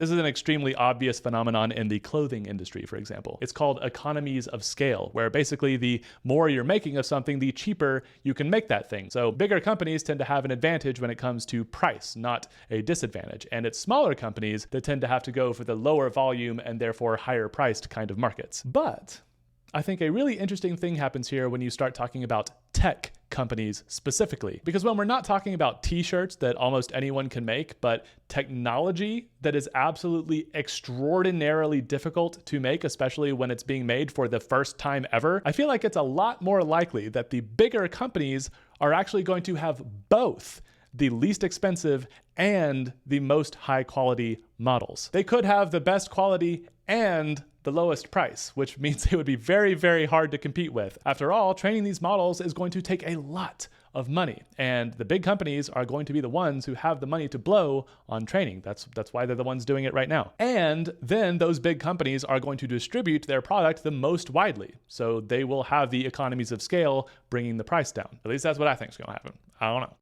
This is an extremely obvious phenomenon in the clothing industry, for example. It's called economies of scale, where basically the more you're making of something, the cheaper you can make that thing. So bigger companies tend to have an advantage when it comes to price, not a disadvantage. And it's smaller companies that tend to have to go for the lower volume and therefore higher priced kind of markets. But I think a really interesting thing happens here when you start talking about tech companies specifically. Because when we're not talking about t-shirts that almost anyone can make, but technology that is absolutely extraordinarily difficult to make, especially when it's being made for the first time ever, I feel like it's a lot more likely that the bigger companies are actually going to have both the least expensive and the most high quality models. They could have the best quality and the lowest price, which means it would be very, very hard to compete with. After all, training these models is going to take a lot of money, and the big companies are going to be the ones who have the money to blow on training. That's why they're the ones doing it right now. And then those big companies are going to distribute their product the most widely, so they will have the economies of scale bringing the price down. At least that's what I think is going to happen. I don't know.